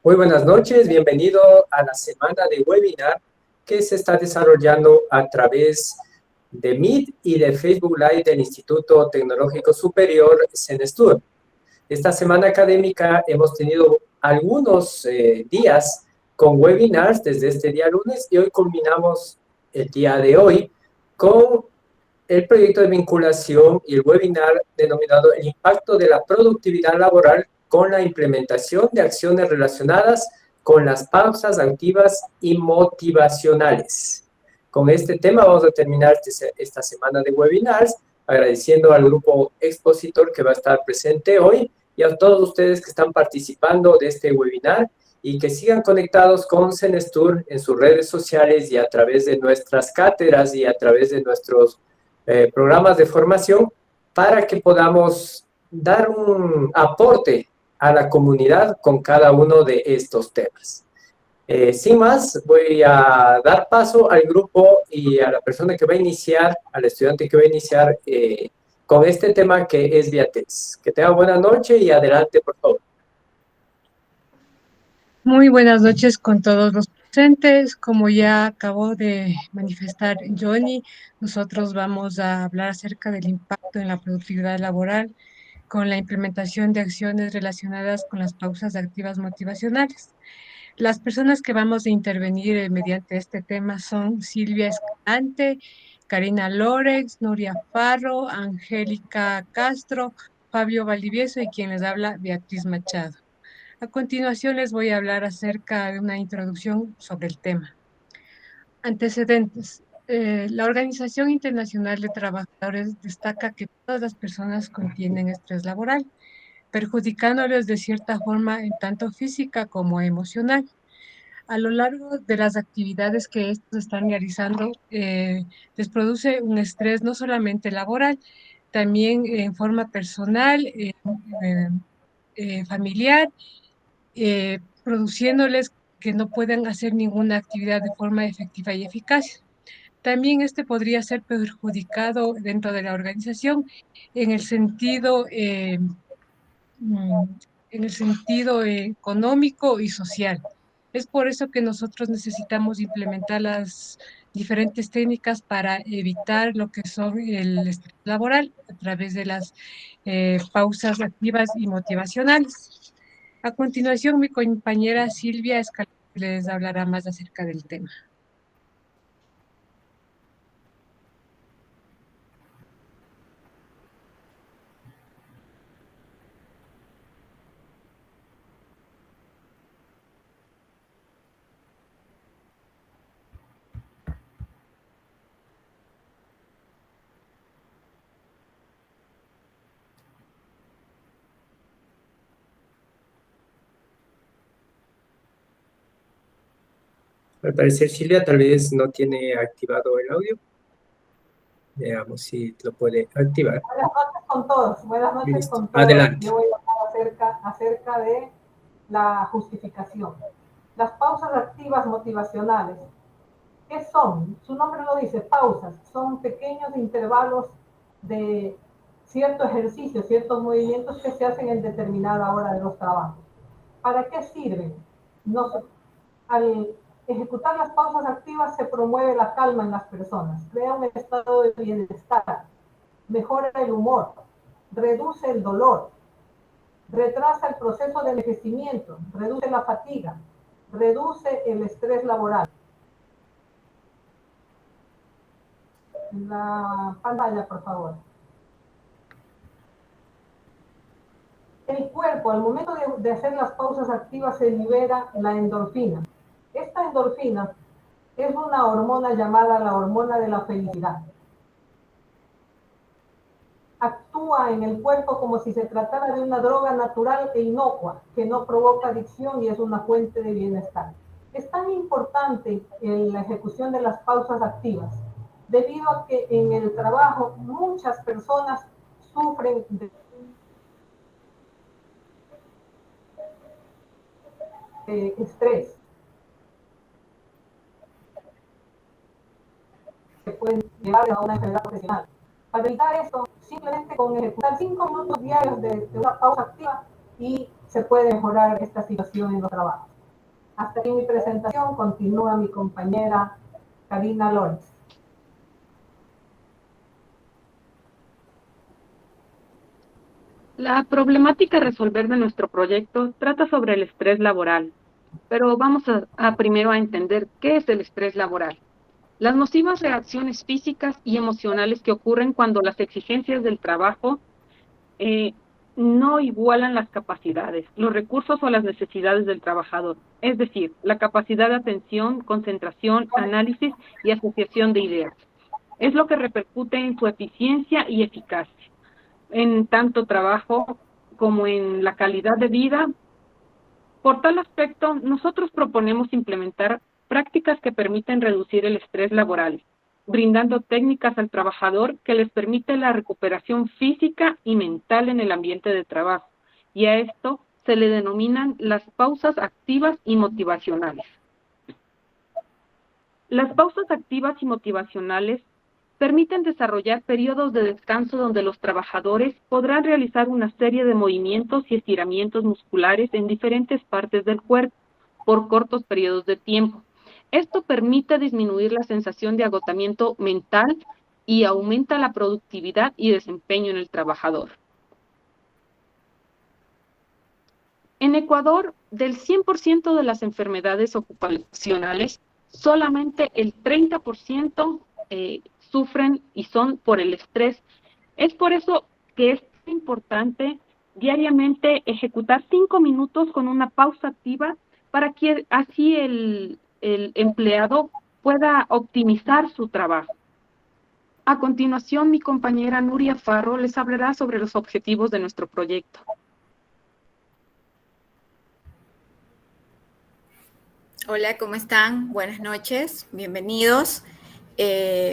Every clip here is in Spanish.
Muy buenas noches, bienvenido a la semana de webinar que se está desarrollando a través de Meet y de Facebook Live del Instituto Tecnológico Superior CENESTUR. Esta semana académica hemos tenido algunos días con webinars desde este día lunes y hoy culminamos el día de hoy con el proyecto de vinculación y el webinar denominado El impacto de la productividad laboral con la implementación de acciones relacionadas con las pausas activas y motivacionales. Con este tema vamos a terminar esta semana de webinars, agradeciendo al grupo expositor que va a estar presente hoy y a todos ustedes que están participando de este webinar y que sigan conectados con CENESTUR en sus redes sociales y a través de nuestras cátedras y a través de nuestros programas de formación para que podamos dar un aporte a la comunidad con cada uno de estos temas. Sin más, voy a dar paso al grupo y a la persona que va a iniciar, al estudiante que va a iniciar con este tema que es Beatriz. Que tenga buena noche y adelante, por favor. Muy buenas noches con todos los presentes. Como ya acabó de manifestar Johnny, nosotros vamos a hablar acerca del impacto en la productividad laboral con la implementación de acciones relacionadas con las pausas activas motivacionales. Las personas que vamos a intervenir mediante este tema son Silvia Escalante, Karina Lorex, Nuria Farro, Angélica Castro, Fabio Valdivieso y quien les habla, Beatriz Machado. A continuación les voy a hablar acerca de una introducción sobre el tema. Antecedentes. La Organización Internacional de Trabajadores destaca que todas las personas contienen estrés laboral, perjudicándoles de cierta forma en tanto física como emocional. A lo largo de las actividades que estos están realizando, les produce un estrés no solamente laboral, también en forma personal, familiar, produciéndoles que no puedan hacer ninguna actividad de forma efectiva y eficaz. También este podría ser perjudicado dentro de la organización en el sentido, en el sentido económico y social. Es por eso que nosotros necesitamos implementar las diferentes técnicas para evitar lo que son el estrés laboral a través de las pausas activas y motivacionales. A continuación, mi compañera Silvia Escalante les hablará más acerca del tema. Al parecer Silvia tal vez no tiene activado el audio. Veamos si lo puede activar. Buenas noches con todos. Buenas noches. Listo. Con todos. Adelante. Yo voy a hablar acerca de la justificación. Las pausas activas motivacionales. ¿Qué son? Su nombre lo dice, pausas. Son pequeños intervalos de cierto ejercicio, ciertos movimientos que se hacen en determinada hora de los trabajos. ¿Para qué sirven? Al ejecutar las pausas activas se promueve la calma en las personas, crea un estado de bienestar, mejora el humor, reduce el dolor, retrasa el proceso de envejecimiento, reduce la fatiga, reduce el estrés laboral. La pantalla, por favor. El cuerpo, al momento de hacer las pausas activas, se libera la endorfina. Esta endorfina es una hormona llamada la hormona de la felicidad. Actúa en el cuerpo como si se tratara de una droga natural e inocua, que no provoca adicción y es una fuente de bienestar. Es tan importante la ejecución de las pausas activas, debido a que en el trabajo muchas personas sufren de estrés, que pueden llevar a una enfermedad profesional. Para evitar esto, simplemente con ejecutar 5 minutos diarios de una pausa activa y se puede mejorar esta situación en los trabajos. Hasta aquí mi presentación. Continúa mi compañera Karina Lorenz. La problemática a resolver de nuestro proyecto trata sobre el estrés laboral, pero vamos primero a entender qué es el estrés laboral. Las nocivas reacciones físicas y emocionales que ocurren cuando las exigencias del trabajo eh, no igualan las capacidades, los recursos o las necesidades del trabajador, es decir, la capacidad de atención, concentración, análisis y asociación de ideas. Es lo que repercute en su eficiencia y eficacia, en tanto trabajo como en la calidad de vida. Por tal aspecto, nosotros proponemos implementar prácticas que permiten reducir el estrés laboral, brindando técnicas al trabajador que les permite la recuperación física y mental en el ambiente de trabajo, y a esto se le denominan las pausas activas y motivacionales. Las pausas activas y motivacionales permiten desarrollar periodos de descanso donde los trabajadores podrán realizar una serie de movimientos y estiramientos musculares en diferentes partes del cuerpo por cortos periodos de tiempo. Esto permite disminuir la sensación de agotamiento mental y aumenta la productividad y desempeño en el trabajador. En Ecuador, del 100% de las enfermedades ocupacionales, solamente el 30% sufren y son por el estrés. Es por eso que es importante diariamente ejecutar 5 minutos con una pausa activa para que así el empleado pueda optimizar su trabajo. A continuación, mi compañera Nuria Farro les hablará sobre los objetivos de nuestro proyecto. Hola, ¿cómo están? Buenas noches, bienvenidos.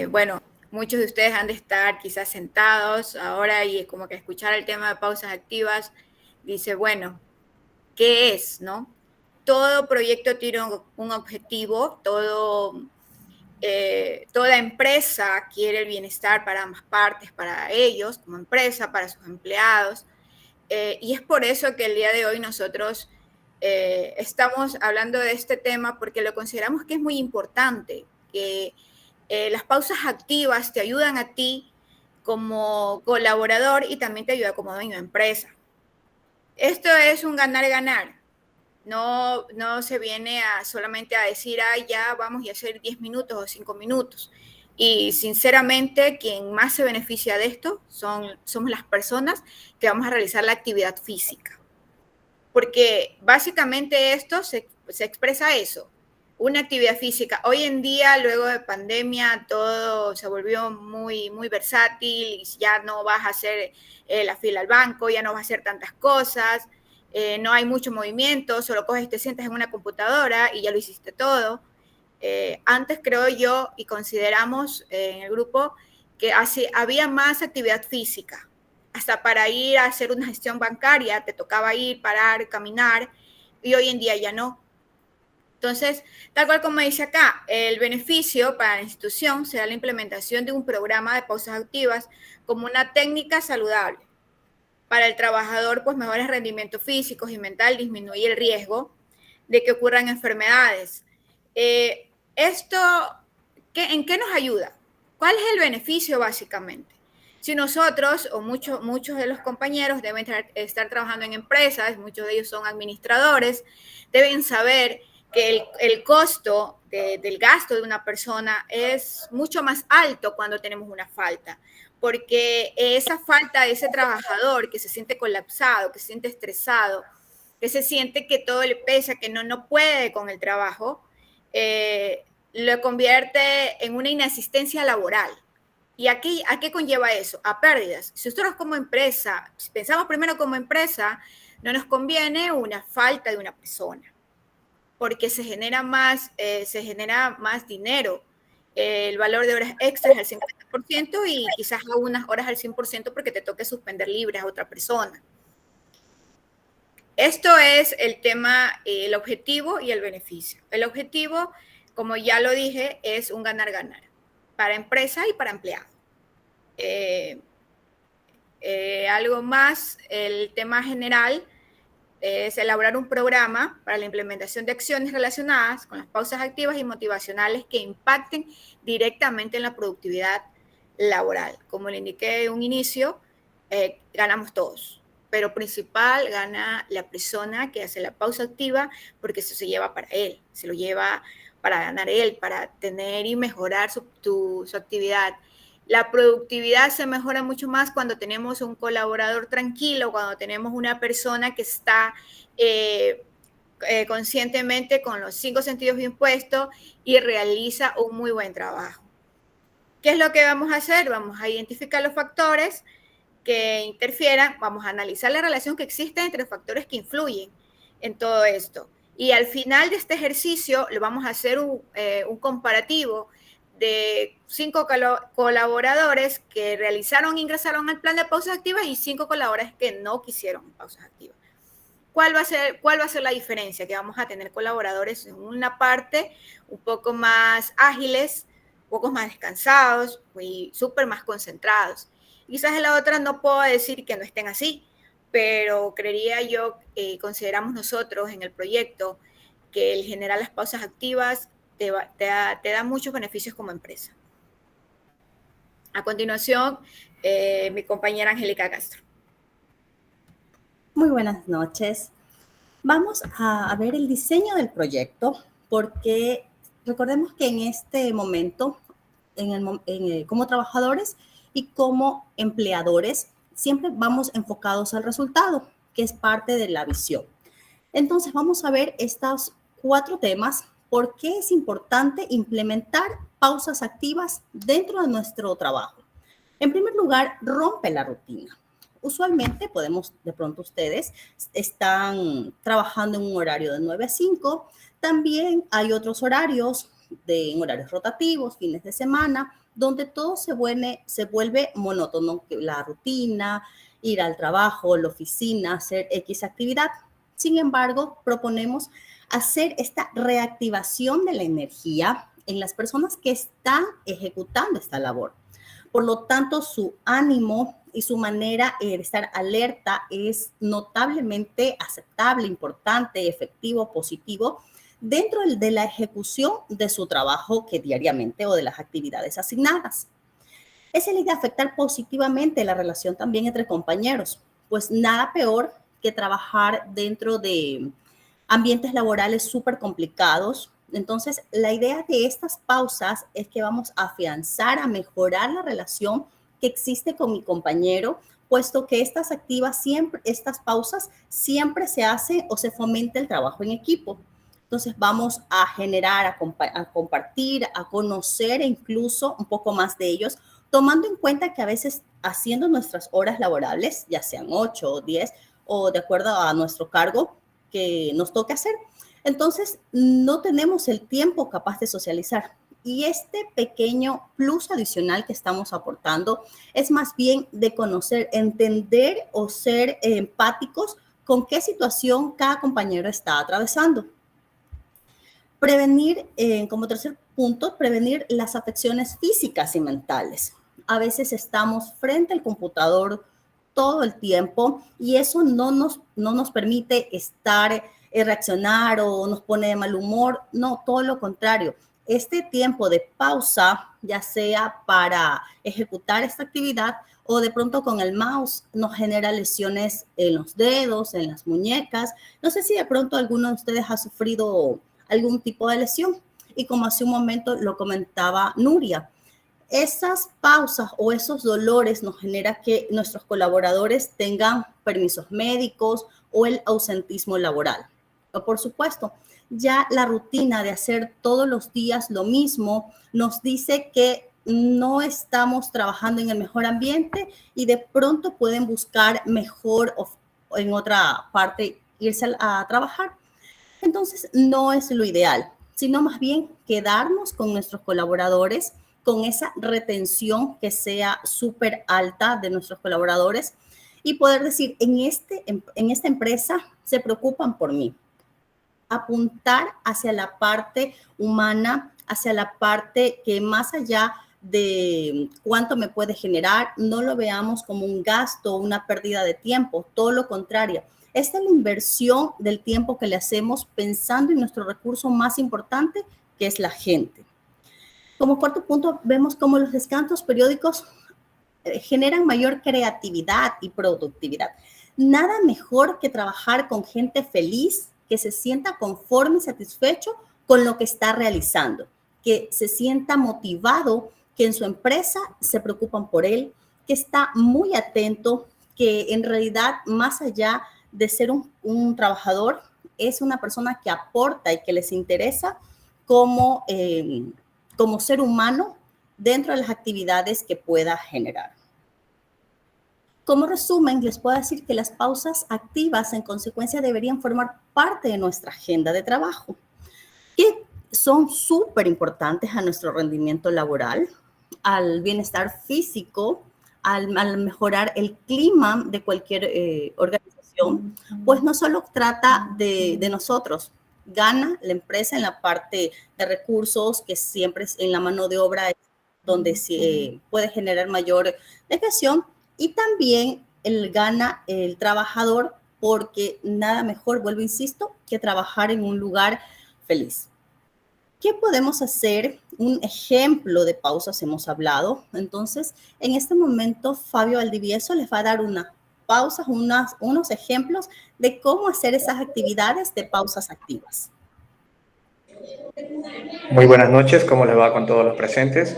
Bueno, muchos de ustedes han de estar quizás sentados ahora y como que escuchar el tema de pausas activas, dice, bueno, ¿qué es, no? Todo proyecto tiene un objetivo, toda empresa quiere el bienestar para ambas partes, para ellos como empresa, para sus empleados, y es por eso que el día de hoy nosotros estamos hablando de este tema porque lo consideramos que es muy importante, que las pausas activas te ayudan a ti como colaborador y también te ayuda como dueño de empresa. Esto es un ganar-ganar. No se viene solamente a decir, ya vamos a hacer 10 minutos o 5 minutos. Y sinceramente, quien más se beneficia de esto somos las personas que vamos a realizar la actividad física. Porque básicamente esto se expresa eso, una actividad física. Hoy en día, luego de pandemia, todo se volvió muy, muy versátil, ya no vas a hacer la fila al banco, ya no vas a hacer tantas cosas, no hay mucho movimiento, solo coges y te sientas en una computadora y ya lo hiciste todo. Antes creo yo y consideramos en el grupo que había más actividad física. Hasta para ir a hacer una gestión bancaria te tocaba ir, parar, caminar, y hoy en día ya no. Entonces, tal cual como dice acá, el beneficio para la institución será la implementación de un programa de pausas activas como una técnica saludable. Para el trabajador, pues mejores rendimientos físicos y mental, disminuir el riesgo de que ocurran enfermedades. Esto, ¿en qué nos ayuda? ¿Cuál es el beneficio básicamente? Si nosotros o muchos de los compañeros deben estar trabajando en empresas, muchos de ellos son administradores, deben saber que el costo del gasto de una persona es mucho más alto cuando tenemos una falta, porque esa falta de ese trabajador que se siente colapsado, que se siente estresado, que se siente que todo le pesa, que no puede con el trabajo, lo convierte en una inasistencia laboral. ¿Y aquí a qué conlleva eso? A pérdidas. Si nosotros como empresa, si pensamos primero como empresa, no nos conviene una falta de una persona, porque se genera más dinero. El valor de horas extras al 50% y quizás algunas horas al 100% porque te toque suspender libres a otra persona. Esto es el tema, el objetivo y el beneficio. El objetivo, como ya lo dije, es un ganar-ganar para empresa y para empleado. Algo más, el tema general es elaborar un programa para la implementación de acciones relacionadas con las pausas activas y motivacionales que impacten directamente en la productividad laboral. Como le indiqué en un inicio, ganamos todos, pero principal gana la persona que hace la pausa activa, porque eso se lleva para él, se lo lleva para ganar él, para tener y mejorar su actividad. La productividad se mejora mucho más cuando tenemos un colaborador tranquilo, cuando tenemos una persona que está conscientemente con los 5 sentidos bien puestos y realiza un muy buen trabajo. ¿Qué es lo que vamos a hacer? Vamos a identificar los factores que interfieran, vamos a analizar la relación que existe entre factores que influyen en todo esto. Y al final de este ejercicio le vamos a hacer un comparativo de 5 colaboradores que ingresaron al plan de pausas activas y 5 colaboradores que no quisieron pausas activas. ¿Cuál va a ser la diferencia? Que vamos a tener colaboradores en una parte un poco más ágiles, un poco más descansados y súper más concentrados. Quizás en la otra no puedo decir que no estén así, pero creería yo, consideramos nosotros en el proyecto, que el generar las pausas activas te da muchos beneficios como empresa. A continuación, mi compañera Angélica Castro. Muy buenas noches. Vamos a ver el diseño del proyecto, porque recordemos que en este momento, como trabajadores y como empleadores, siempre vamos enfocados al resultado, que es parte de la visión. Entonces, vamos a ver estos 4 temas. ¿Por qué es importante implementar pausas activas dentro de nuestro trabajo? En primer lugar, rompe la rutina. Usualmente de pronto ustedes están trabajando en un horario de 9 a 5. También hay otros horarios, en horarios rotativos, fines de semana, donde todo se vuelve monótono, la rutina, ir al trabajo, la oficina, hacer X actividad. Sin embargo, proponemos hacer esta reactivación de la energía en las personas que están ejecutando esta labor. Por lo tanto, su ánimo y su manera de estar alerta es notablemente aceptable, importante, efectivo, positivo, dentro de la ejecución de su trabajo que diariamente o de las actividades asignadas. Es el de afectar positivamente la relación también entre compañeros, pues nada peor que trabajar dentro de ambientes laborales súper complicados. Entonces, la idea de estas pausas es que vamos a afianzar, a mejorar la relación que existe con mi compañero, puesto que estas pausas siempre se hace o se fomenta el trabajo en equipo. Entonces, vamos a generar, a compartir, a conocer incluso un poco más de ellos, tomando en cuenta que a veces haciendo nuestras horas laborables, ya sean 8 o 10, o de acuerdo a nuestro cargo que nos toque hacer, entonces no tenemos el tiempo capaz de socializar. Y este pequeño plus adicional que estamos aportando es más bien de conocer, entender o ser empáticos con qué situación cada compañero está atravesando. Prevenir, como tercer punto, prevenir las afecciones físicas y mentales. A veces estamos frente al computador todo el tiempo y eso no nos permite reaccionar o nos pone de mal humor. No, todo lo contrario. Este tiempo de pausa, ya sea para ejecutar esta actividad o de pronto con el mouse, nos genera lesiones en los dedos, en las muñecas. No sé si de pronto alguno de ustedes ha sufrido algún tipo de lesión. Y como hace un momento lo comentaba Nuria, esas pausas o esos dolores nos genera que nuestros colaboradores tengan permisos médicos o el ausentismo laboral. O por supuesto, ya la rutina de hacer todos los días lo mismo nos dice que no estamos trabajando en el mejor ambiente y de pronto pueden buscar mejor o en otra parte irse a trabajar. Entonces, no es lo ideal, sino más bien quedarnos con nuestros colaboradores, con esa retención que sea súper alta de nuestros colaboradores y poder decir, en esta empresa se preocupan por mí. Apuntar hacia la parte humana, hacia la parte que más allá de cuánto me puede generar, no lo veamos como un gasto o una pérdida de tiempo, todo lo contrario. Esta es la inversión del tiempo que le hacemos pensando en nuestro recurso más importante, que es la gente. Como cuarto punto, vemos cómo los descansos periódicos generan mayor creatividad y productividad. Nada mejor que trabajar con gente feliz, que se sienta conforme y satisfecho con lo que está realizando, que se sienta motivado, que en su empresa se preocupan por él, que está muy atento, que en realidad, más allá de ser un trabajador, es una persona que aporta y que les interesa como ser humano dentro de las actividades que pueda generar. Como resumen, les puedo decir que las pausas activas, en consecuencia, deberían formar parte de nuestra agenda de trabajo, que son súper importantes a nuestro rendimiento laboral, al bienestar físico, al mejorar el clima de cualquier organización, pues no solo trata de nosotros, gana la empresa en la parte de recursos, que siempre es en la mano de obra donde se puede generar mayor desviación, y también gana el trabajador, porque nada mejor, vuelvo, insisto, que trabajar en un lugar feliz. ¿Qué podemos hacer? Un ejemplo de pausas hemos hablado. Entonces, en este momento, Fabio Valdivieso les va a dar unas pausas, unos ejemplos de cómo hacer esas actividades de pausas activas. Muy buenas noches, ¿cómo les va con todos los presentes?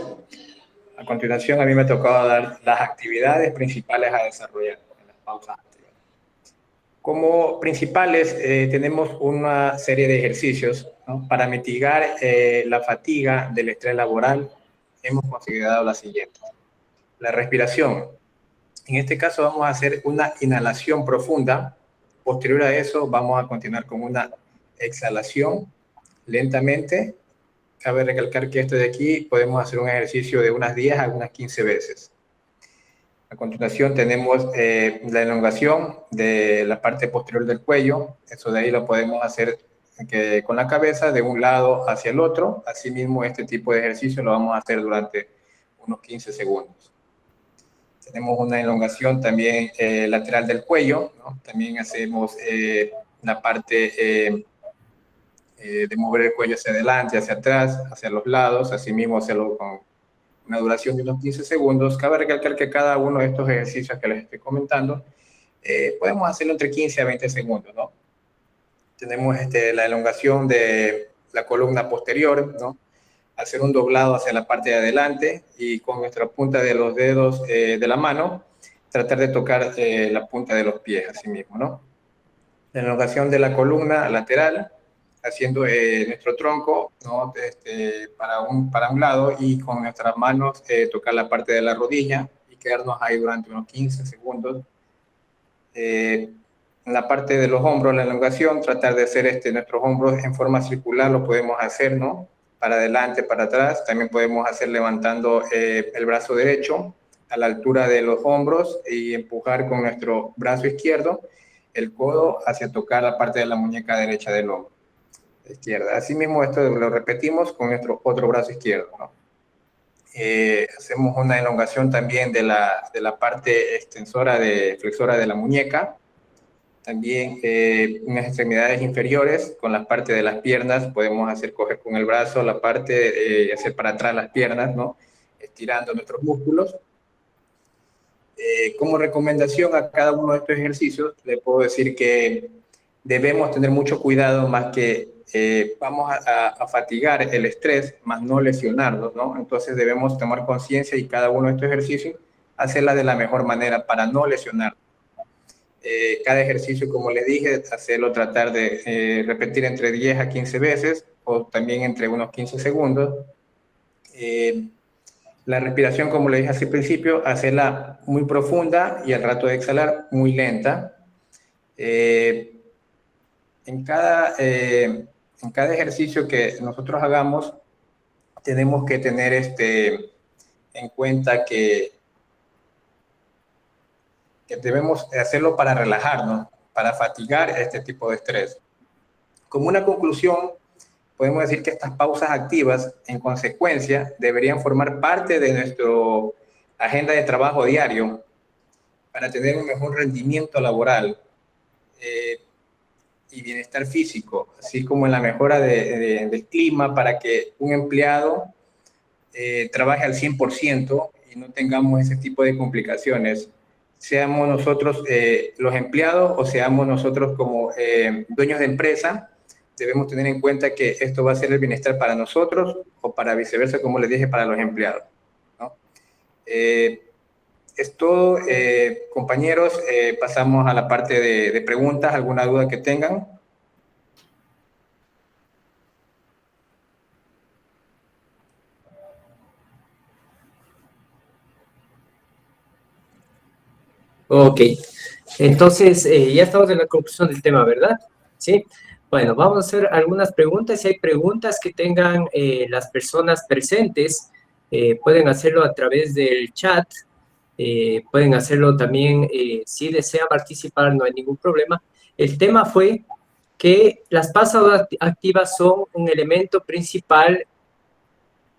A continuación, a mí me tocaba dar las actividades principales a desarrollar en las pausas activas. Como principales, tenemos una serie de ejercicios, ¿no? Para mitigar la fatiga del estrés laboral. Hemos considerado las siguientes. La respiración. En este caso vamos a hacer una inhalación profunda. Posterior a eso vamos a continuar con una exhalación lentamente. Cabe recalcar que este de aquí podemos hacer un ejercicio de unas 10 a unas 15 veces. A continuación tenemos la elongación de la parte posterior del cuello. Eso de ahí lo podemos hacer con la cabeza de un lado hacia el otro. Asimismo, este tipo de ejercicio lo vamos a hacer durante unos 15 segundos. Tenemos una elongación también lateral del cuello, ¿no? También hacemos la parte de mover el cuello hacia adelante, hacia atrás, hacia los lados, asimismo hacerlo con una duración de unos 15 segundos. Cabe recalcar que cada uno de estos ejercicios que les estoy comentando, podemos hacerlo entre 15 a 20 segundos, ¿no? Tenemos la elongación de la columna posterior, ¿no? Hacer un doblado hacia la parte de adelante y con nuestra punta de los dedos de la mano, tratar de tocar la punta de los pies, así mismo, ¿no? La elongación de la columna lateral, haciendo nuestro tronco, ¿no? para un lado, y con nuestras manos tocar la parte de la rodilla y quedarnos ahí durante unos 15 segundos. En la parte de los hombros, la elongación, tratar de hacer nuestros hombros en forma circular, lo podemos hacer, ¿no? Para adelante, para atrás. También podemos hacer levantando el brazo derecho a la altura de los hombros y empujar con nuestro brazo izquierdo el codo hacia tocar la parte de la muñeca derecha del hombro izquierda. Asimismo, esto lo repetimos con nuestro otro brazo izquierdo, ¿no? Hacemos una elongación también de la parte extensora flexora de la muñeca. También en las extremidades inferiores, con la parte de las piernas, podemos hacer coger con el brazo la parte, hacer para atrás las piernas, ¿no? Estirando nuestros músculos. Como recomendación a cada uno de estos ejercicios, le puedo decir que debemos tener mucho cuidado, más que vamos a fatigar el estrés, más no lesionarlo, ¿no? Entonces debemos tomar conciencia y cada uno de estos ejercicios hacerla de la mejor manera para no lesionar. Cada ejercicio, como les dije, hacerlo, tratar de repetir entre 10 a 15 veces o también entre unos 15 segundos. La respiración, como le dije al principio, hacerla muy profunda y al rato de exhalar muy lenta. En cada ejercicio que nosotros hagamos, tenemos que tener en cuenta que debemos hacerlo para relajarnos, para fatigar este tipo de estrés. Como una conclusión, podemos decir que estas pausas activas, en consecuencia, deberían formar parte de nuestra agenda de trabajo diario para tener un mejor rendimiento laboral. y bienestar físico, así como en la mejora del clima para que un empleado trabaje al 100% y no tengamos ese tipo de complicaciones, seamos nosotros los empleados o seamos nosotros como dueños de empresa. Debemos tener en cuenta que esto va a ser el bienestar para nosotros o para viceversa, como les dije, para los empleados, ¿no? Es todo, compañeros. Pasamos a la parte de preguntas, alguna duda que tengan. Ok, entonces ya estamos en la conclusión del tema, ¿verdad? Sí. Bueno, vamos a hacer algunas preguntas. Si hay preguntas que tengan las personas presentes, pueden hacerlo a través del chat. Pueden hacerlo también si desean participar, no hay ningún problema. El tema fue que las pausas activas son un elemento principal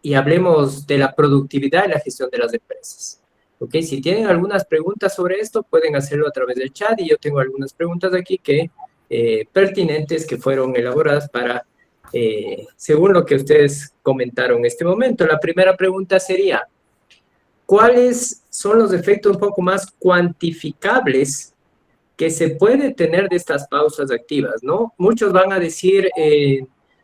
y hablemos de la productividad y la gestión de las empresas. ¿Ok? Si tienen algunas preguntas sobre esto, pueden hacerlo a través del chat y yo tengo algunas preguntas aquí que pertinentes que fueron elaboradas para, según lo que ustedes comentaron en este momento. La primera pregunta sería, ¿cuáles son los efectos un poco más cuantificables que se puede tener de estas pausas activas, ¿no? Muchos van a decir,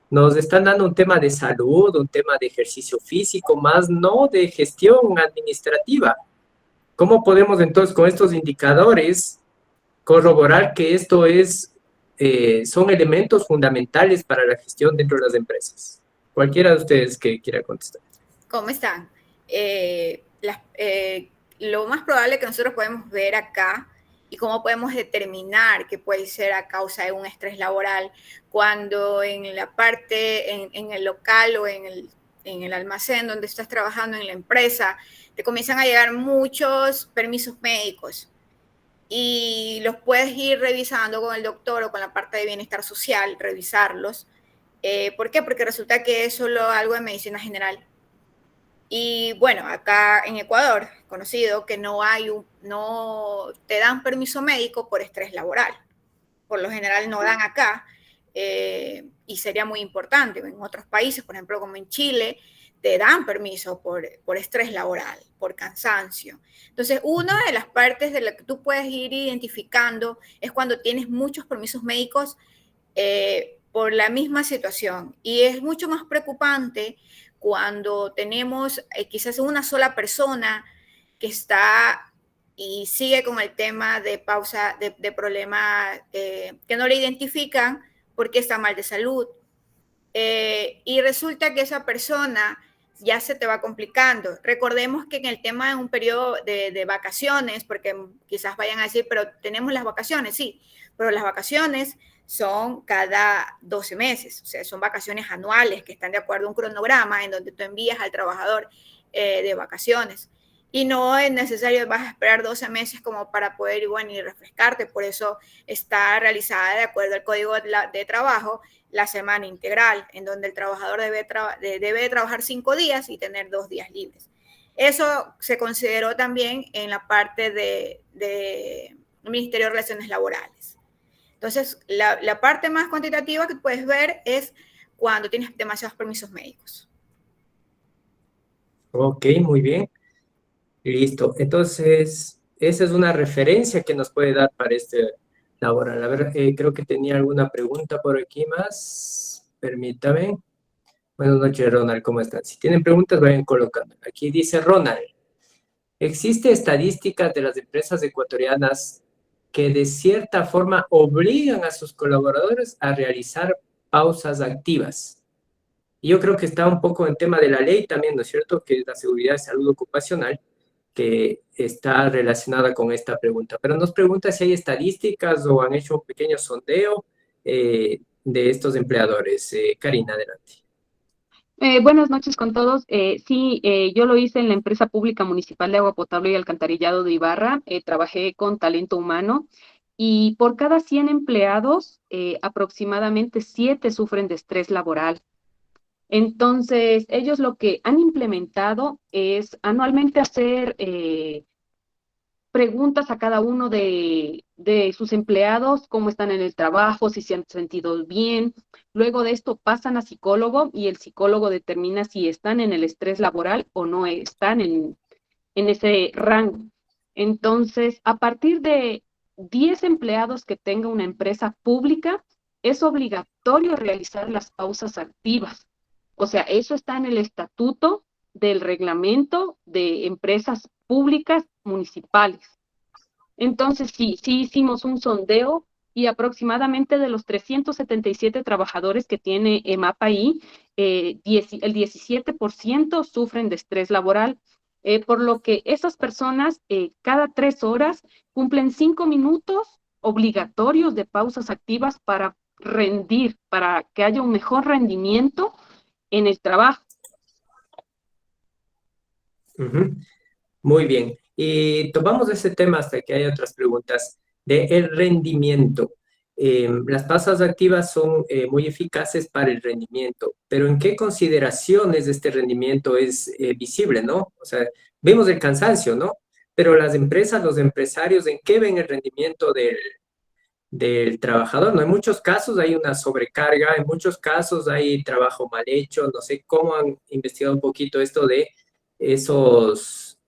nos están dando un tema de salud, un tema de ejercicio físico, más no de gestión administrativa. ¿Cómo podemos entonces con estos indicadores corroborar que esto es, son elementos fundamentales para la gestión dentro de las empresas? Cualquiera de ustedes que quiera contestar. ¿Cómo están? Lo más probable que nosotros podemos ver acá y cómo podemos determinar que puede ser a causa de un estrés laboral cuando en la parte, en el local o en el almacén donde estás trabajando en la empresa, te comienzan a llegar muchos permisos médicos y los puedes ir revisando con el doctor o con la parte de bienestar social, revisarlos. ¿Por qué? Porque resulta que es solo algo de medicina general. Y bueno, acá en Ecuador, conocido que no te dan permiso médico por estrés laboral. Por lo general no dan acá y sería muy importante. En otros países, por ejemplo, como en Chile, te dan permiso por estrés laboral, por cansancio. Entonces, una de las partes de la que tú puedes ir identificando es cuando tienes muchos permisos médicos por la misma situación. Y es mucho más preocupante cuando tenemos quizás una sola persona que está y sigue con el tema de pausa, de problemas que no le identifican porque está mal de salud. Y resulta que esa persona ya se te va complicando. Recordemos que en el tema de un periodo de vacaciones, porque quizás vayan a decir, pero tenemos las vacaciones, sí, pero las vacaciones son cada 12 meses, o sea, son vacaciones anuales que están de acuerdo a un cronograma en donde tú envías al trabajador de vacaciones. Y no es necesario, vas a esperar 12 meses como para poder y refrescarte, por eso está realizada de acuerdo al Código de Trabajo la semana integral, en donde el trabajador debe trabajar 5 días y tener 2 días libres. Eso se consideró también en la parte del Ministerio de Relaciones Laborales. Entonces, la parte más cuantitativa que puedes ver es cuando tienes demasiados permisos médicos. Ok, muy bien. Listo. Entonces, esa es una referencia que nos puede dar para este laboral. A ver, creo que tenía alguna pregunta por aquí más. Permítame. Buenas noches, Ronald. ¿Cómo están? Si tienen preguntas, vayan colocando. Aquí dice Ronald. ¿Existe estadísticas de las empresas ecuatorianas que de cierta forma obligan a sus colaboradores a realizar pausas activas? Y yo creo que está un poco en tema de la ley también, ¿no es cierto? Que es la seguridad de salud ocupacional, que está relacionada con esta pregunta. Pero nos pregunta si hay estadísticas o han hecho un pequeño sondeo de estos empleadores. Karina, adelante. Buenas noches con todos. Sí, yo lo hice en la empresa pública municipal de agua potable y alcantarillado de Ibarra. Trabajé con talento humano y por cada 100 empleados, aproximadamente 7 sufren de estrés laboral. Entonces, ellos lo que han implementado es anualmente hacer preguntas a cada uno de sus empleados, cómo están en el trabajo, si se han sentido bien. Luego de esto pasan a psicólogo y el psicólogo determina si están en el estrés laboral o no están en ese rango. Entonces, a partir de 10 empleados que tenga una empresa pública, es obligatorio realizar las pausas activas. O sea, eso está en el estatuto del reglamento de empresas públicas municipales. Entonces, sí hicimos un sondeo y aproximadamente de los 377 trabajadores que tiene EMAPAI, el 17% sufren de estrés laboral, por lo que esas personas cada 3 horas cumplen 5 minutos obligatorios de pausas activas para rendir, para que haya un mejor rendimiento en el trabajo. Muy bien. Y tomamos ese tema hasta que haya otras preguntas de el rendimiento. Las pausas activas son muy eficaces para el rendimiento, pero ¿en qué consideraciones este rendimiento es visible, no? O sea, vemos el cansancio, ¿no? Pero las empresas, los empresarios, ¿en qué ven el rendimiento del trabajador? No, en muchos casos hay una sobrecarga, en muchos casos hay trabajo mal hecho, no sé cómo han investigado un poquito esto de esos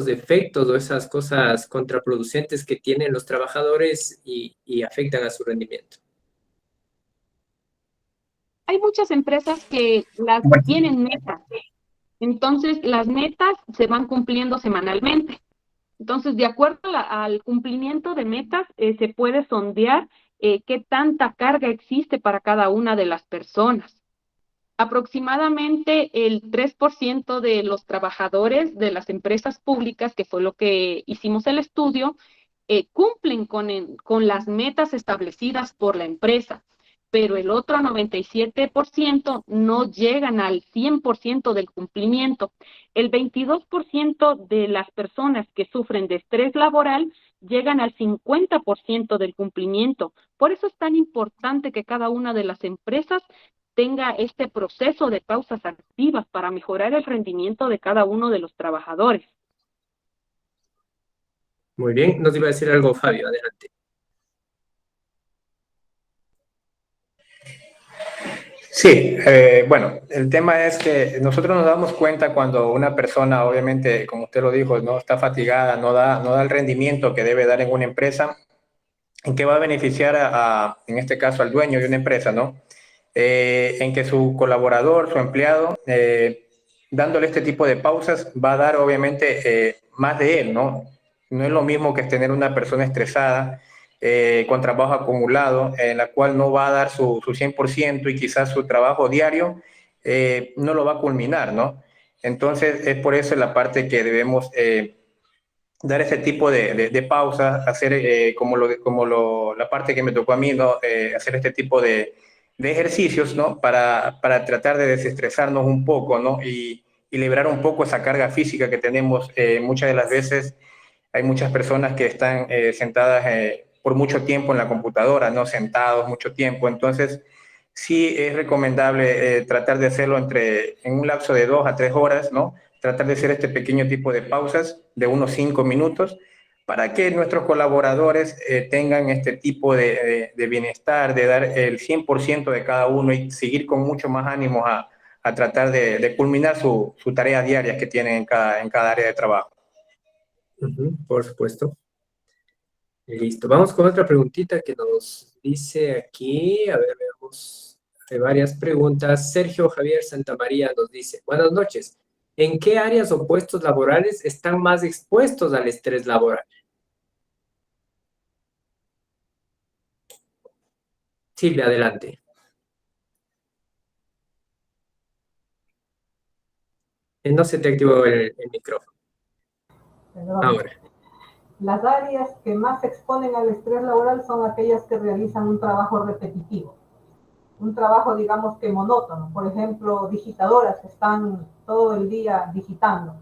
defectos o esas cosas contraproducentes que tienen los trabajadores y afectan a su rendimiento. Hay muchas empresas que tienen metas, entonces las metas se van cumpliendo semanalmente. Entonces, de acuerdo al cumplimiento de metas, se puede sondear qué tanta carga existe para cada una de las personas. Aproximadamente el 3% de los trabajadores de las empresas públicas, que fue lo que hicimos el estudio, cumplen con las metas establecidas por la empresa, pero el otro 97% no llegan al 100% del cumplimiento. El 22% de las personas que sufren de estrés laboral llegan al 50% del cumplimiento. Por eso es tan importante que cada una de las empresas tenga este proceso de pausas activas para mejorar el rendimiento de cada uno de los trabajadores. Muy bien, nos iba a decir algo Fabio, adelante. Sí, bueno, el tema es que nosotros nos damos cuenta cuando una persona, obviamente, como usted lo dijo, no está fatigada, no da el rendimiento que debe dar en una empresa, en que va a beneficiar en este caso, al dueño de una empresa, ¿no? En que su colaborador, su empleado, dándole este tipo de pausas, va a dar obviamente más de él, ¿no? No es lo mismo que tener una persona estresada, con trabajo acumulado, en la cual no va a dar su 100% y quizás su trabajo diario no lo va a culminar, ¿no? Entonces es por eso la parte que debemos dar ese tipo de pausas, hacer la parte que me tocó a mí, ¿no? Hacer este tipo de ejercicios, ¿no? Para tratar de desestresarnos un poco, ¿no? Y liberar un poco esa carga física que tenemos. Muchas de las veces hay muchas personas que están sentadas por mucho tiempo en la computadora, ¿no? Sentados mucho tiempo. Entonces, sí es recomendable tratar de hacerlo en un lapso de 2 a 3 horas, ¿no? Tratar de hacer este pequeño tipo de pausas de unos 5 minutos para que nuestros colaboradores tengan este tipo de bienestar, de dar el 100% de cada uno y seguir con mucho más ánimo a tratar de culminar su tarea diaria que tienen en cada área de trabajo. Por supuesto. Listo. Vamos con otra preguntita que nos dice aquí. A ver, veamos. Hay varias preguntas. Sergio Javier Santamaría nos dice, buenas noches. ¿En qué áreas o puestos laborales están más expuestos al estrés laboral? Silvia, adelante. No se te activó el micrófono. Perdón. Ahora. Las áreas que más se exponen al estrés laboral son aquellas que realizan un trabajo repetitivo. Un trabajo, digamos que monótono. Por ejemplo, digitadoras que están todo el día digitando.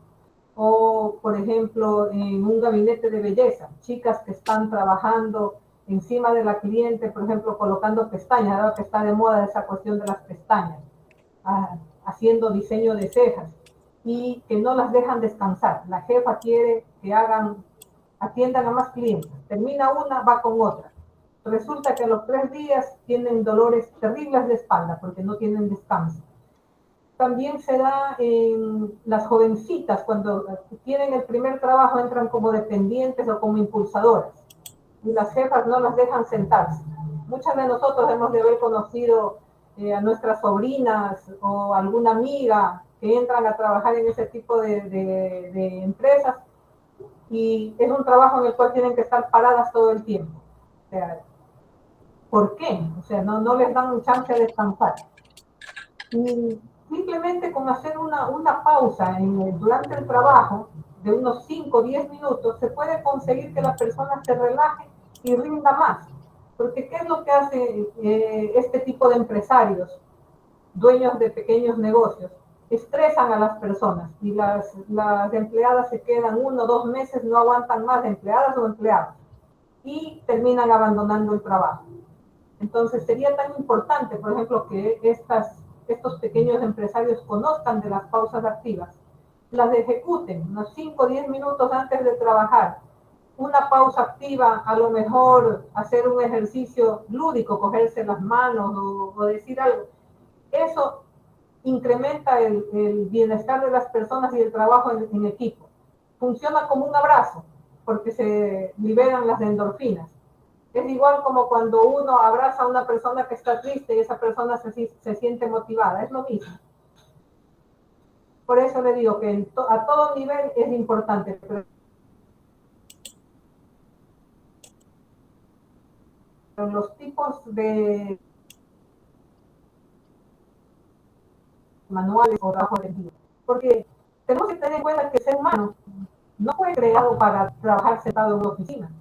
O, por ejemplo, en un gabinete de belleza, chicas que están trabajando encima de la cliente, por ejemplo, colocando pestañas, ahora que está de moda esa cuestión de las pestañas, haciendo diseño de cejas, y que no las dejan descansar. La jefa quiere que hagan atiendan a más clientes. Termina una, va con otra. Resulta que a los 3 días tienen dolores terribles de espalda porque no tienen descanso. También se da en las jovencitas, cuando tienen el primer trabajo, entran como dependientes o como impulsadoras y las jefas no las dejan sentarse. Muchas de nosotros hemos de haber conocido a nuestras sobrinas o alguna amiga que entran a trabajar en ese tipo de empresas, y es un trabajo en el cual tienen que estar paradas todo el tiempo. O sea, ¿por qué? O sea, no les dan chance de descansar. Y simplemente con hacer una pausa durante el trabajo de unos 5 o 10 minutos, se puede conseguir que la persona se relaje y rinda más. Porque ¿qué es lo que hace este tipo de empresarios, dueños de pequeños negocios? Estresan a las personas y las empleadas se quedan 1 o 2 meses, no aguantan más, empleadas o empleados, y terminan abandonando el trabajo. Entonces sería tan importante, por ejemplo, que estos pequeños empresarios conozcan de las pausas activas, las ejecuten unos 5 o 10 minutos antes de trabajar. Una pausa activa, a lo mejor hacer un ejercicio lúdico, cogerse las manos o decir algo. Eso incrementa el bienestar de las personas y el trabajo en equipo. Funciona como un abrazo, porque se liberan las endorfinas. Es igual como cuando uno abraza a una persona que está triste y esa persona se siente motivada, es lo mismo. Por eso le digo que a todo nivel es importante. Pero los tipos de manuales o trabajo colectivo, porque tenemos que tener en cuenta que el ser humano no fue creado para trabajar sentado en una oficina.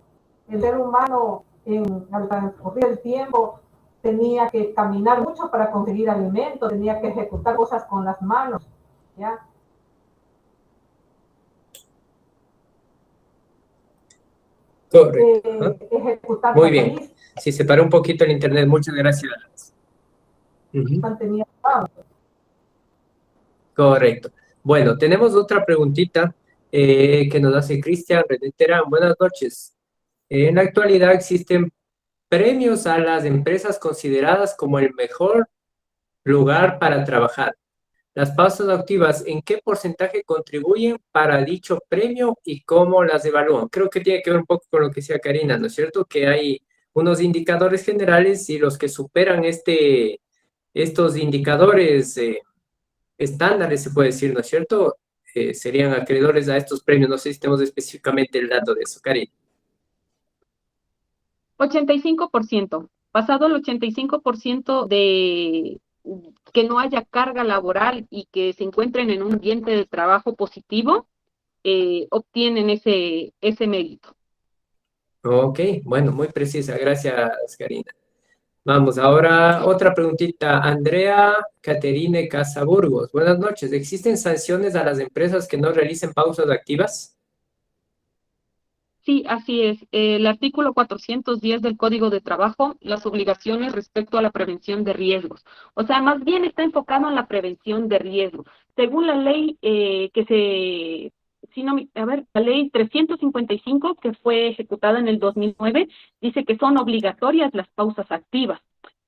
El ser humano, al transcurrir el tiempo, tenía que caminar mucho para conseguir alimento, tenía que ejecutar cosas con las manos, ¿ya? Correcto. Ejecutar Muy bien. Si se para un poquito el internet, muchas gracias. Mantenía Correcto. Bueno, tenemos otra preguntita que nos hace Cristian René Terán. Buenas noches. En la actualidad existen premios a las empresas consideradas como el mejor lugar para trabajar. Las pausas activas, ¿en qué porcentaje contribuyen para dicho premio y cómo las evalúan? Creo que tiene que ver un poco con lo que decía Karina, ¿no es cierto? Que hay unos indicadores generales y los que superan estos indicadores estándares, se puede decir, ¿no es cierto? Serían acreedores a estos premios. No sé si tenemos específicamente el dato de eso, Karina. 85%. Pasado el 85% de que no haya carga laboral y que se encuentren en un ambiente de trabajo positivo, obtienen ese mérito. Ok, bueno, muy precisa. Gracias, Karina. Vamos, ahora otra preguntita. Andrea Caterine Casaburgos. Buenas noches. ¿Existen sanciones a las empresas que no realicen pausas activas? Sí, así es. El artículo 410 del Código de Trabajo, las obligaciones respecto a la prevención de riesgos. O sea, más bien está enfocado en la prevención de riesgos. Según la ley la ley 355, que fue ejecutada en el 2009, dice que son obligatorias las pausas activas,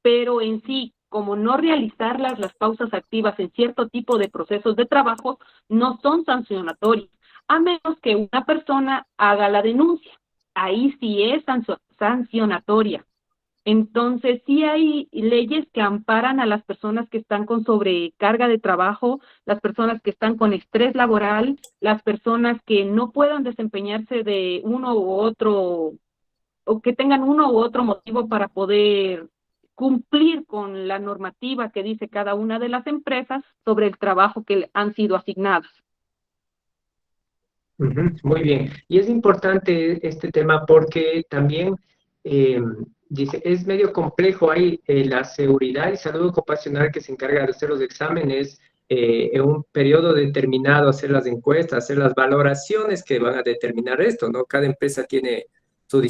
pero en sí, como no realizarlas, las pausas activas en cierto tipo de procesos de trabajo, no son sancionatorias, a menos que una persona haga la denuncia. Ahí sí es sancionatoria. Entonces, sí hay leyes que amparan a las personas que están con sobrecarga de trabajo, las personas que están con estrés laboral, las personas que no puedan desempeñarse de uno u otro, o que tengan uno u otro motivo para poder cumplir con la normativa que dice cada una de las empresas sobre el trabajo que han sido asignados. Muy bien. Y es importante este tema porque también, dice, es medio complejo ahí la seguridad y salud ocupacional que se encarga de hacer los exámenes en un periodo determinado, hacer las encuestas, hacer las valoraciones que van a determinar esto, ¿no? Cada empresa tiene su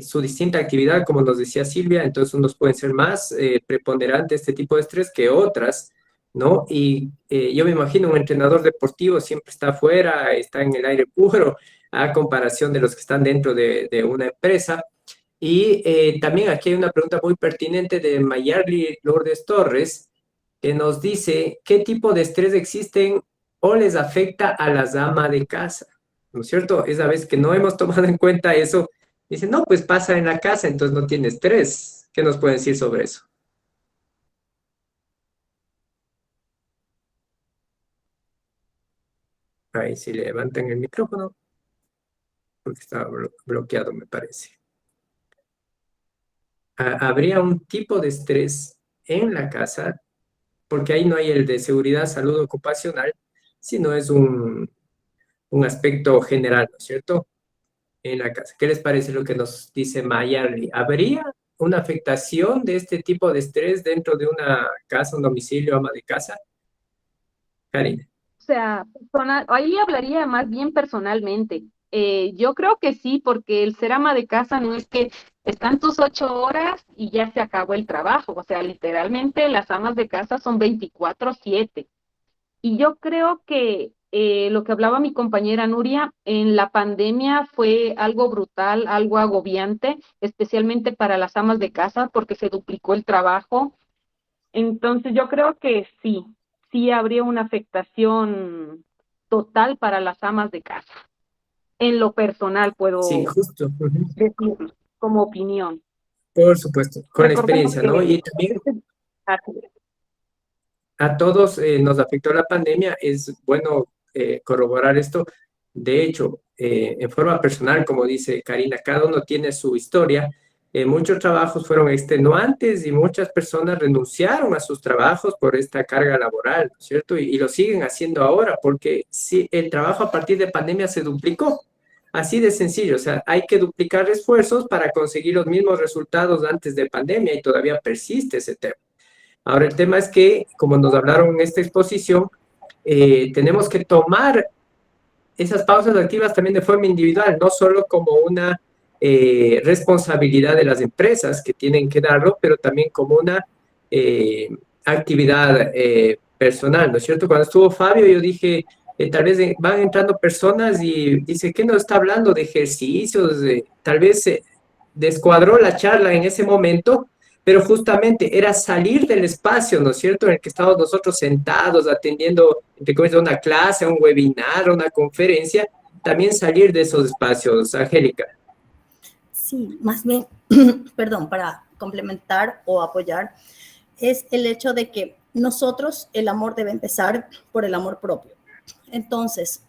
su distinta actividad, como nos decía Silvia, entonces unos pueden ser más preponderante este tipo de estrés que otras, ¿no? Y yo me imagino un entrenador deportivo siempre está afuera, está en el aire puro, a comparación de los que están dentro de una empresa. Y también aquí hay una pregunta muy pertinente de Mayarly Lourdes Torres, que nos dice, ¿qué tipo de estrés existen o les afecta a las amas de casa? ¿No es cierto? Esa vez que no hemos tomado en cuenta eso, dice, no, pues pasa en la casa, entonces no tiene estrés. ¿Qué nos pueden decir sobre eso? Ahí sí levantan el micrófono, porque está bloqueado, me parece. ¿Habría un tipo de estrés en la casa? Porque ahí no hay el de seguridad, salud ocupacional, sino es un aspecto general, ¿no es cierto? En la casa. ¿Qué les parece lo que nos dice Mayarly? ¿Habría una afectación de este tipo de estrés dentro de una casa, un domicilio, ama de casa? Karina. O sea, ahí hablaría más bien personalmente. Yo creo que sí, porque el ser ama de casa no es que están tus 8 horas y ya se acabó el trabajo. O sea, literalmente las amas de casa son 24/7. Y yo creo que lo que hablaba mi compañera Nuria, en la pandemia fue algo brutal, algo agobiante, especialmente para las amas de casa, porque se duplicó el trabajo. Entonces yo creo que sí, sí habría una afectación total para las amas de casa. En lo personal Sí, puedo justo. Ujú. decirlo como opinión. Por supuesto, con la Recordemos experiencia, ¿no? que Y también a todos nos afectó la pandemia, es bueno corroborar esto. De hecho, en forma personal, como dice Karina, cada uno tiene su historia. Muchos trabajos fueron extenuantes y muchas personas renunciaron a sus trabajos por esta carga laboral, ¿no es cierto? Y lo siguen haciendo ahora, porque sí, el trabajo a partir de pandemia se duplicó. Así de sencillo, o sea, hay que duplicar esfuerzos para conseguir los mismos resultados antes de pandemia y todavía persiste ese tema. Ahora, el tema es que, como nos hablaron en esta exposición, tenemos que tomar esas pausas activas también de forma individual, no solo como una responsabilidad de las empresas que tienen que darlo, pero también como una actividad personal, ¿no es cierto? Cuando estuvo Fabio, yo dije, tal vez van entrando personas y dice, ¿qué nos está hablando de ejercicios? Tal vez se descuadró la charla en ese momento, pero justamente era salir del espacio, ¿no es cierto?, en el que estamos nosotros sentados atendiendo, entre comillas, una clase, un webinar, una conferencia, también salir de esos espacios, Angélica. Sí, más bien, perdón, para complementar o apoyar, es el hecho de que nosotros el amor debe empezar por el amor propio. Entonces,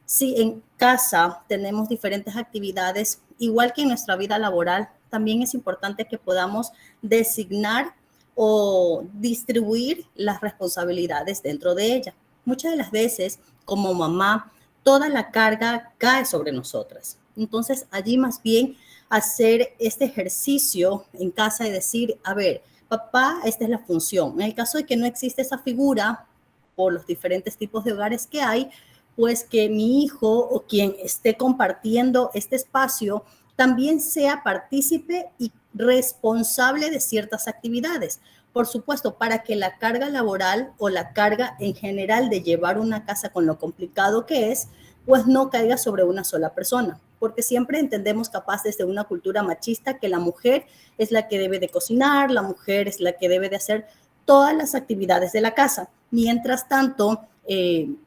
si en casa tenemos diferentes actividades, igual que en nuestra vida laboral, también es importante que podamos designar o distribuir las responsabilidades dentro de ella. Muchas de las veces, como mamá, toda la carga cae sobre nosotras. Entonces, allí más bien hacer este ejercicio en casa y decir, a ver, papá, esta es la función. En el caso de que no existe esa figura por los diferentes tipos de hogares que hay, pues que mi hijo o quien esté compartiendo este espacio también sea partícipe y responsable de ciertas actividades. Por supuesto, para que la carga laboral o la carga en general de llevar una casa con lo complicado que es, pues no caiga sobre una sola persona, porque siempre entendemos capaz desde una cultura machista que la mujer es la que debe de cocinar, la mujer es la que debe de hacer todas las actividades de la casa. Mientras tanto,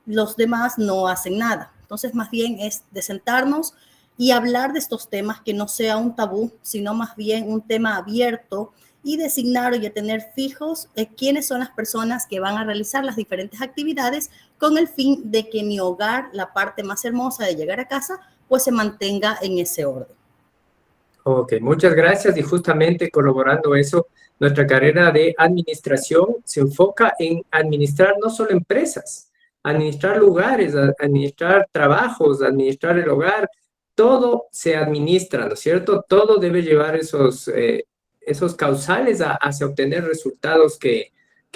los demás no hacen nada. Entonces, más bien es de sentarnos y hablar de estos temas, que no sea un tabú, sino más bien un tema abierto, y designar y tener fijos quiénes son las personas que van a realizar las diferentes actividades con el fin de que mi hogar, la parte más hermosa de llegar a casa, pues se mantenga en ese orden. Ok, muchas gracias. Y justamente corroborando eso, nuestra carrera de administración se enfoca en administrar no solo empresas, administrar lugares, administrar trabajos, administrar el hogar. Todo se administra, ¿no es cierto? Todo debe llevar esos causales hacia obtener resultados que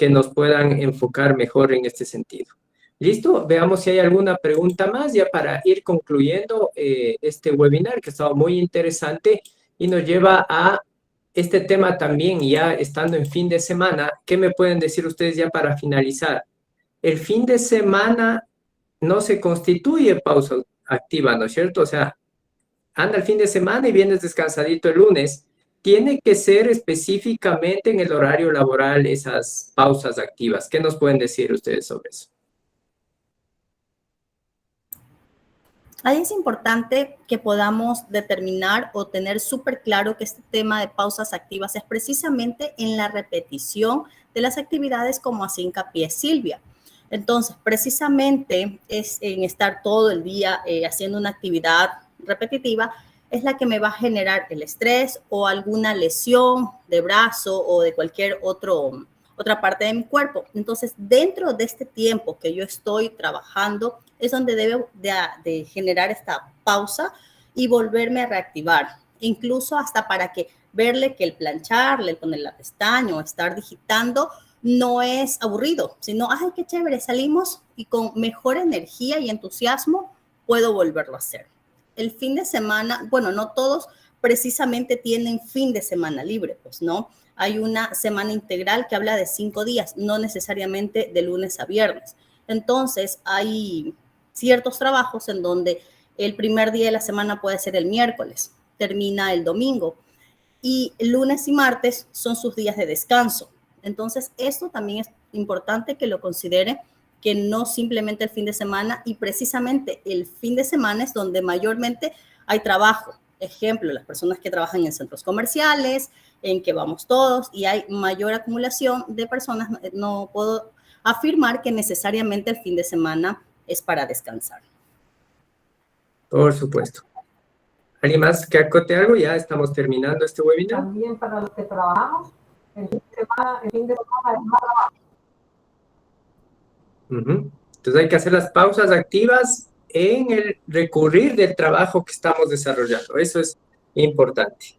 nos puedan enfocar mejor en este sentido. ¿Listo? Veamos si hay alguna pregunta más ya para ir concluyendo este webinar que ha estado muy interesante y nos lleva a este tema también, ya estando en fin de semana. ¿Qué me pueden decir ustedes ya para finalizar? El fin de semana no se constituye pausa activa, ¿no es cierto? O sea, anda el fin de semana y vienes descansadito el lunes. Tiene que ser específicamente en el horario laboral esas pausas activas. ¿Qué nos pueden decir ustedes sobre eso? Ahí es importante que podamos determinar o tener súper claro que este tema de pausas activas es precisamente en la repetición de las actividades, como hace hincapié Silvia. Entonces, precisamente es en estar todo el día haciendo una actividad repetitiva es la que me va a generar el estrés o alguna lesión de brazo o de cualquier otra parte de mi cuerpo. Entonces, dentro de este tiempo que yo estoy trabajando, es donde debo de generar esta pausa y volverme a reactivar. Incluso hasta para que verle que el plancharle, el poner la pestaña o estar digitando no es aburrido, sino, ay, qué chévere, salimos y con mejor energía y entusiasmo puedo volverlo a hacer. El fin de semana, bueno, no todos precisamente tienen fin de semana libre, pues, ¿no? Hay una semana integral que habla de 5 días, no necesariamente de lunes a viernes. Entonces, hay ciertos trabajos en donde el primer día de la semana puede ser el miércoles, termina el domingo, y el lunes y martes son sus días de descanso. Entonces, esto también es importante que lo considere, que no simplemente el fin de semana, y precisamente el fin de semana es donde mayormente hay trabajo. Ejemplo, las personas que trabajan en centros comerciales, en que vamos todos, y hay mayor acumulación de personas, no puedo afirmar que necesariamente el fin de semana es para descansar. Por supuesto. ¿Alguien más que acote algo? Ya estamos terminando este webinar. También para los que trabajamos, el fin de semana es más trabajo. Entonces hay que hacer las pausas activas en el recurrir del trabajo que estamos desarrollando. Eso es importante.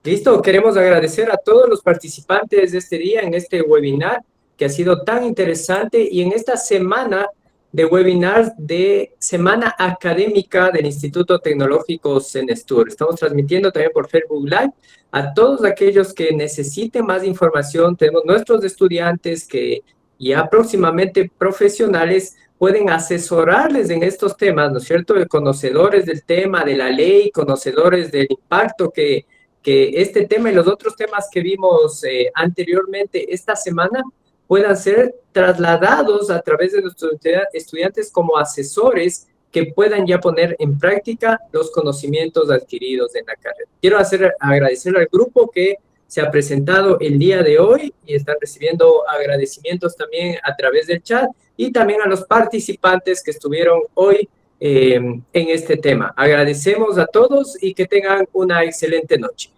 Listo, queremos agradecer a todos los participantes de este día en este webinar que ha sido tan interesante y en esta semana de webinars de Semana Académica del Instituto Tecnológico Senestur. Estamos transmitiendo también por Facebook Live a todos aquellos que necesiten más información. Tenemos nuestros estudiantes que ya próximamente profesionales pueden asesorarles en estos temas, ¿no es cierto? Conocedores del tema, de la ley, conocedores del impacto que este tema y los otros temas que vimos anteriormente esta semana puedan ser trasladados a través de nuestros estudiantes como asesores que puedan ya poner en práctica los conocimientos adquiridos en la carrera. Quiero agradecer al grupo que se ha presentado el día de hoy y están recibiendo agradecimientos también a través del chat y también a los participantes que estuvieron hoy en este tema. Agradecemos a todos y que tengan una excelente noche.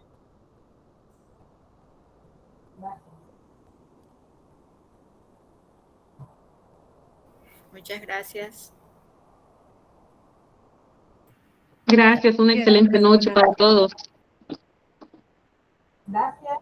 Muchas gracias. Gracias, una excelente noche para todos. Gracias.